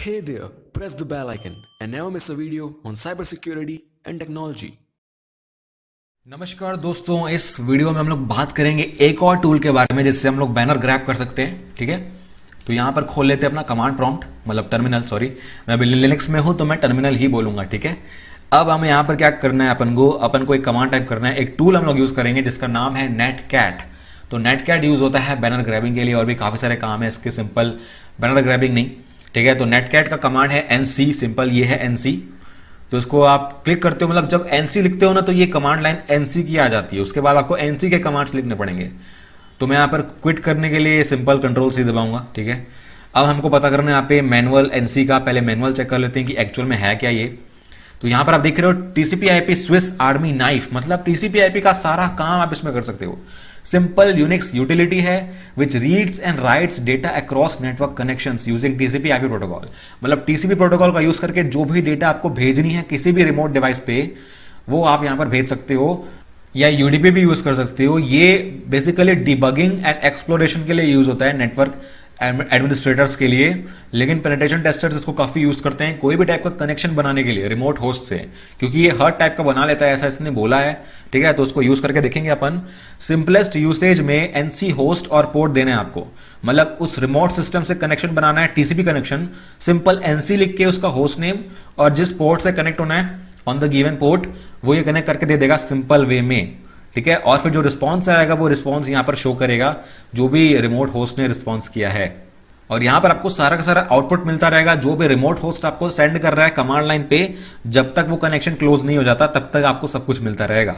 Hey there, press the bell icon and never miss a video on cybersecurity and technology. नमस्कार दोस्तों, इस video में हम लोग बात करेंगे एक और टूल के बारे में जिससे हम लोग बैनर ग्रैब कर सकते हैं। ठीक है, तो यहाँ पर खोल लेते हैं अपना कमांड प्रॉम्प्ट, मतलब टर्मिनल। सॉरी, मैं अभी लिनक्स में हूँ तो मैं टर्मिनल ही बोलूंगा। ठीक है, अब हमें यहाँ पर क्या करना है, अपन को एक कमांड टाइप करना है। एक टूल हम लोग यूज करेंगे जिसका नाम है नेटकैट। तो नेटकैट यूज होता है बैनर ग्रैबिंग के लिए, और भी काफी सारे काम है इसके, सिंपल बैनर ग्रैबिंग नहीं। ठीक है, तो नेटकैट का कमांड है एनसी, सिंपल ये है एनसी। तो इसको आप क्लिक करते हो, मतलब जब एनसी लिखते हो ना तो ये कमांड लाइन एनसी की आ जाती है। उसके बाद आपको एनसी के कमांड्स लिखने पड़ेंगे। तो मैं यहाँ पर क्विट करने के लिए सिंपल कंट्रोल सी दबाऊंगा। ठीक है, अब हमको पता करना है यहाँ पे मैनुअल एनसी का। पहले मैनुअल चेक कर लेते हैं कि एक्चुअल में है क्या ये। तो यहाँ पर आप देख रहे हो TCP IP Swiss army knife, मतलब टीसीपी आईपी का सारा काम आप इसमें कर सकते हो। सिंपल यूनिक्स यूटिलिटी है which reads and writes data across network connections using TCP IP protocol. मतलब टीसीपी प्रोटोकॉल का यूज करके जो भी डेटा आपको भेजनी है किसी भी रिमोट डिवाइस पे, वो आप यहां पर भेज सकते हो, या यूडीपी भी यूज कर सकते हो। ये बेसिकली डिबगिंग एंड एक्सप्लोरेशन के लिए यूज होता है, नेटवर्क एडमिनिस्ट्रेटर्स के लिए। लेकिन पेनिट्रेशन टेस्टर्स इसको काफी यूज करते हैं कोई भी टाइप का कनेक्शन बनाने के लिए रिमोट होस्ट से, क्योंकि ये हर टाइप का बना लेता है, ऐसा इसने बोला है। ठीक है, तो उसको यूज करके देखेंगे अपन। सिंपलेस्ट यूसेज में एनसी होस्ट और पोर्ट देना है आपको, मतलब उस रिमोट सिस्टम से कनेक्शन बनाना है, टीसीपी कनेक्शन। सिंपल एनसी लिख के उसका होस्ट नेम और जिस पोर्ट से कनेक्ट होना है ऑन द गिवन पोर्ट, वो ये कनेक्ट करके दे देगा सिंपल वे में। ठीक है, और फिर जो रिस्पॉन्स आएगा वो रिस्पॉन्स यहां पर शो करेगा जो भी रिमोट होस्ट ने रिस्पॉन्स किया है। और यहां पर आपको सारा का सारा आउटपुट मिलता रहेगा जो भी रिमोट होस्ट आपको सेंड कर रहा है कमांड लाइन पे। जब तक वो कनेक्शन क्लोज नहीं हो जाता तब तक आपको सब कुछ मिलता रहेगा।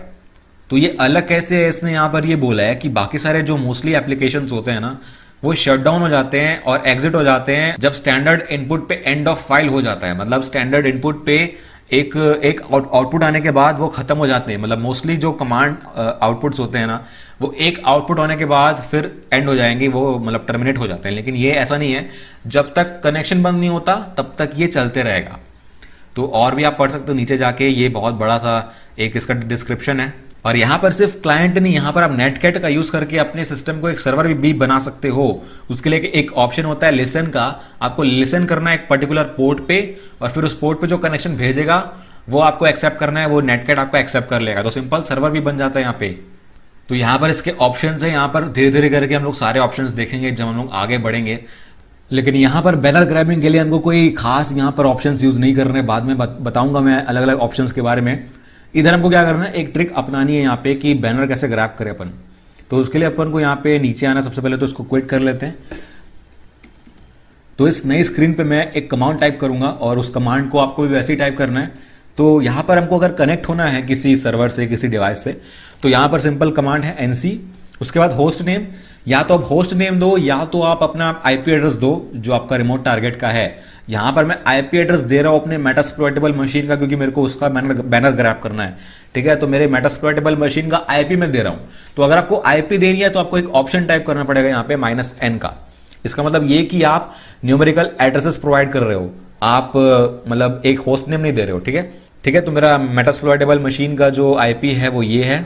तो ये अलग कैसे है, इसने यहां पर ये बोला है कि बाकी सारे जो मोस्टली एप्लीकेशंस होते हैं ना, वो शट डाउन हो जाते हैं और एग्जिट हो जाते हैं जब स्टैंडर्ड इनपुट पे एंड ऑफ फाइल हो जाता है। मतलब स्टैंडर्ड इनपुट पे एक आउटपुट आने के बाद वो खत्म हो जाते हैं। मतलब मोस्टली जो कमांड आउटपुट्स होते हैं ना, वो एक आउटपुट होने के बाद फिर एंड हो जाएंगे, वो मतलब टर्मिनेट हो जाते हैं। लेकिन ये ऐसा नहीं है, जब तक कनेक्शन बंद नहीं होता तब तक ये चलते रहेगा। तो और भी आप पढ़ सकते हो नीचे जाके, ये बहुत बड़ा सा एक इसका डिस्क्रिप्शन है। और यहाँ पर सिर्फ क्लाइंट नहीं, यहाँ पर आप नेटकैट का यूज करके अपने सिस्टम को एक सर्वर भी बना सकते हो। उसके लिए एक ऑप्शन होता है लिसन का, आपको लिसन करना है एक पर्टिकुलर पोर्ट पे, और फिर उस पोर्ट पे जो कनेक्शन भेजेगा वो आपको एक्सेप्ट करना है, वो नेटकैट आपको एक्सेप्ट कर लेगा। तो सिंपल सर्वर भी बन जाता है यहाँ पे। तो यहाँ पर इसके ऑप्शंस है, यहाँ पर धीरे धीरे करके हम लोग सारे ऑप्शंस देखेंगे जब हम लोग आगे बढ़ेंगे। लेकिन यहाँ पर बैनर ग्रैबिंग के लिए हमको कोई खास यहाँ पर ऑप्शंस यूज नहीं करने, बाद में बताऊंगा मैं अलग अलग ऑप्शंस के बारे में। इधर हमको क्या करना है, एक ट्रिक अपनानी है यहाँ पे कि बैनर कैसे ग्रैब करें अपन। तो उसके लिए अपन को यहाँ पे नीचे आना, सबसे पहले तो इसको क्विट कर लेते हैं। तो इस नई स्क्रीन पे मैं एक कमांड टाइप करूंगा और उस कमांड को आपको भी वैसे ही टाइप करना है। तो यहाँ पर हमको अगर कनेक्ट होना है किसी सर्वर से, किसी डिवाइस से, तो यहाँ पर सिंपल कमांड है एनसी, उसके बाद होस्ट नेम। या तो आप होस्ट नेम दो या तो आप अपना आईपी एड्रेस दो जो आपका रिमोट टारगेट का है। यहां पर मैं आईपी एड्रेस दे रहा हूं अपने मेटास्प्लॉइटेबल मशीन का, क्योंकि मेरे को उसका बैनर ग्रैब करना है। ठीक है, तो मेरे मेटास्प्लॉइटेबल मशीन का आईपी में दे रहा हूं। तो अगर आपको आईपी देनी है तो आपको एक ऑप्शन टाइप करना पड़ेगा यहाँ पे -n का। इसका मतलब ये कि आप न्यूमेरिकल एड्रेसेस प्रोवाइड कर रहे हो, आप मतलब एक होस्ट नेम नहीं दे रहे हो। ठीक है, ठीक है, तो मेरा मेटास्प्लॉइटेबल मशीन का जो आईपी है वो ये है,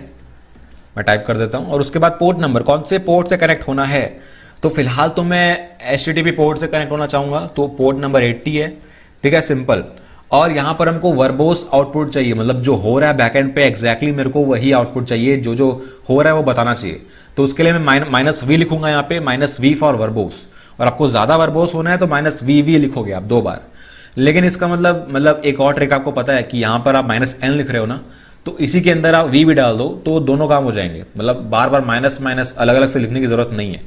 मैं टाइप कर देता हूं। और उसके बाद पोर्ट नंबर, कौन से पोर्ट से कनेक्ट होना है। तो फिलहाल तो मैं HTTP पोर्ट से कनेक्ट होना चाहूंगा, तो पोर्ट नंबर 80 है। ठीक है, सिंपल। और यहां पर हमको वर्बोस आउटपुट चाहिए, मतलब जो हो रहा है बैकएंड पे एग्जैक्टली मेरे को वही आउटपुट चाहिए, जो जो हो रहा है वो बताना चाहिए। तो उसके लिए मैं -v लिखूंगा यहाँ पे, -v फॉर वर्बोस। और आपको ज्यादा वर्बोस होना है तो -vv लिखोगे आप 2 बार। लेकिन इसका मतलब एक और ट्रिक आपको पता है कि यहां पर आप -n लिख रहे हो ना, तो इसी के अंदर आप v भी डाल दो तो दोनों काम हो जाएंगे। मतलब बार बार माइनस माइनस अलग अलग से लिखने की जरूरत नहीं है।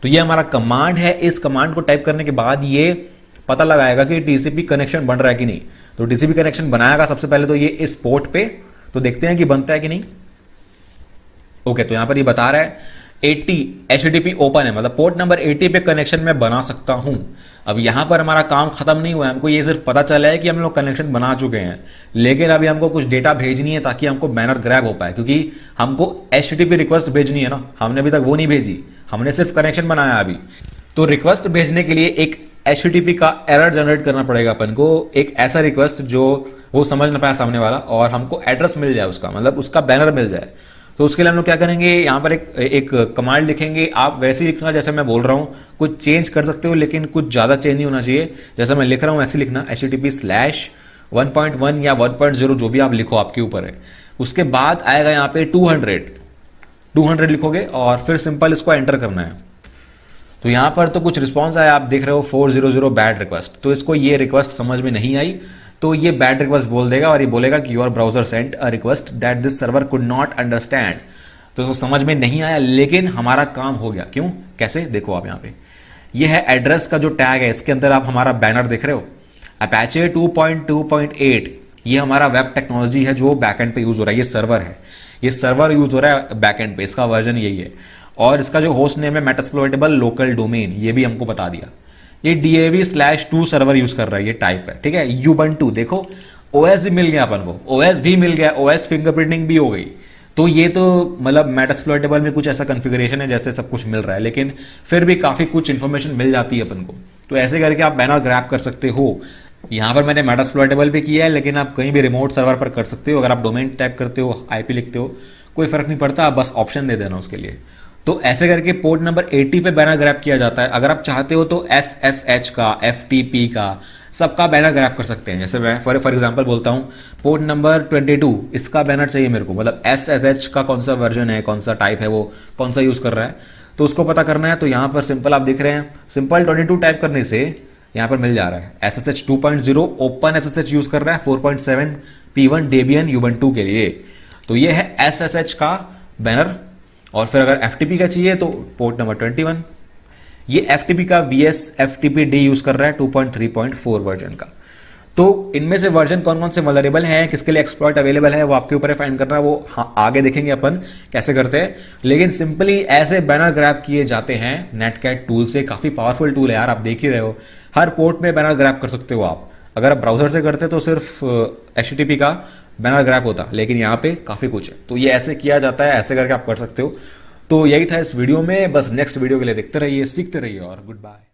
तो ये हमारा कमांड है। इस कमांड को टाइप करने के बाद ये पता लगाएगा कि टीसीपी कनेक्शन बन रहा है कि नहीं। तो टीसीपी कनेक्शन बनाएगा सबसे पहले तो ये इस पोर्ट पे, तो देखते हैं कि बनता है कि नहीं। ओके, तो यहां पर ये बता रहा है 80 HTTP ओपन है, मतलब पोर्ट नंबर 80 पे कनेक्शन मैं बना सकता हूं। अब यहां पर हमारा काम खत्म नहीं हुआ है, हमको ये सिर्फ पता चला है कि हम लोग कनेक्शन बना चुके हैं। लेकिन अभी हमको कुछ डेटा भेजनी है ताकि हमको बैनर ग्रैब हो पाए, क्योंकि हमको HTTP रिक्वेस्ट भेजनी है ना, हमने अभी तक वो नहीं भेजी, हमने सिर्फ कनेक्शन बनाया अभी। तो रिक्वेस्ट भेजने के लिए एक HTTP का एरर जनरेट करना पड़ेगा अपन को, एक ऐसा रिक्वेस्ट जो वो समझ ना पाए सामने वाला, और हमको एड्रेस मिल जाए उसका, मतलब उसका बैनर मिल जाए। तो उसके लिए हम लोग क्या करेंगे, यहाँ पर एक कमांड लिखेंगे। आप वैसे ही लिखना जैसे मैं बोल रहा हूँ, कुछ चेंज कर सकते हो लेकिन कुछ ज़्यादा चेंज नहीं होना चाहिए। जैसा मैं लिख रहा हूँ ऐसे लिखना, http/1.1 या 1.0 जो भी आप लिखो आपके ऊपर है। उसके बाद आएगा यहाँ पे 200 लिखोगे और फिर सिंपल इसको एंटर करना है। तो यहाँ पर तो कुछ रिस्पॉन्स आया, आप देख रहे हो 400 बैड रिक्वेस्ट। तो इसको ये रिक्वेस्ट समझ में नहीं आई तो ये बैड रिक्वेस्ट बोल देगा और ये बोलेगा कि your browser sent a request that this server could not understand. तो इसको समझ में नहीं आया लेकिन हमारा काम हो गया। क्यों, कैसे, देखो आप यहाँ पे ये है एड्रेस का जो टैग है, इसके अंदर आप हमारा बैनर देख रहे हो अपाचे 2.2.8। ये हमारा वेब टेक्नोलॉजी है जो बैकएंड पे यूज हो रहा है। ये सर्वर है, ये सर्वर यूज हो रहा है बैकएंड पे, इसका वर्जन यही है। और इसका जो होस्ट नेम है मेटास्प्लोइटेबल लोकल डोमेन, ये भी हमको बता दिया। ये DAV/2 सर्वर यूज कर रहा है, ये टाइप है, ठीक है। Ubuntu देखो, OS भी मिल गया अपन को, OS भी मिल गया, OS फिंगरप्रिंटिंग भी हो गई। तो ये तो मतलब मेटास्प्लोइटेबल में कुछ ऐसा कॉन्फ़िगरेशन है जैसे सब कुछ मिल रहा है, लेकिन फिर भी काफी कुछ इंफॉर्मेशन मिल जाती है अपन को। तो ऐसे करके आप बैनर ग्रैब कर सकते हो। यहाँ पर मैंने मेटास्प्लोइटेबल पे किया है लेकिन आप कहीं भी रिमोट सर्वर पर कर सकते हो। अगर आप डोमेन टाइप करते हो, IP लिखते हो, कोई फर्क नहीं पड़ता, आप बस ऑप्शन दे देना उसके लिए। तो ऐसे करके पोर्ट नंबर 80 पे बैनर ग्रैब किया जाता है। अगर आप चाहते हो तो SSH का, FTP का, सबका बैनर ग्रैब कर सकते हैं। जैसे मैं फॉर एग्जांपल बोलता हूँ पोर्ट नंबर 22, इसका बैनर चाहिए मेरे को, मतलब SSH का कौन सा वर्जन है, कौन सा टाइप है, वो कौन सा यूज कर रहा है, तो उसको पता करना है। तो यहाँ पर सिंपल आप दिख रहे हैं, सिंपल 22 टाइप करने से यहाँ पर मिल जा रहा है। SSH 2.0 ओपन SSH यूज कर रहा है 4.7 P1 Debian Ubuntu के लिए। तो ये है SSH का बैनर। और फिर अगर FTP का चाहिए तो पोर्ट नंबर 21, ये FTP का VS FTPD यूज कर रहा है 2.3.4 वर्जन का। तो इनमें से वर्जन कौन कौन से वल्नरेबल हैं, किसके लिए एक्सप्लॉइट अवेलेबल है, वो आपके ऊपर है फाइंड करना। वो हाँ आगे देखेंगे अपन कैसे करते हैं। लेकिन सिंपली ऐसे बैनर ग्रैब किए जाते हैं नेटकैट टूल से। काफी पावरफुल टूल है यार, आप देख ही रहे हो, हर पोर्ट में बैनर ग्रैब कर सकते हो आप। अगर आप ब्राउजर से करते तो सिर्फ HTTP का बैनर ग्रैब होता, लेकिन यहाँ पे काफी कुछ है। तो ये ऐसे किया जाता है, ऐसे करके आप कर सकते हो। तो यही था इस वीडियो में, बस नेक्स्ट वीडियो के लिए देखते रहिए, सीखते रहिए और गुड बाय।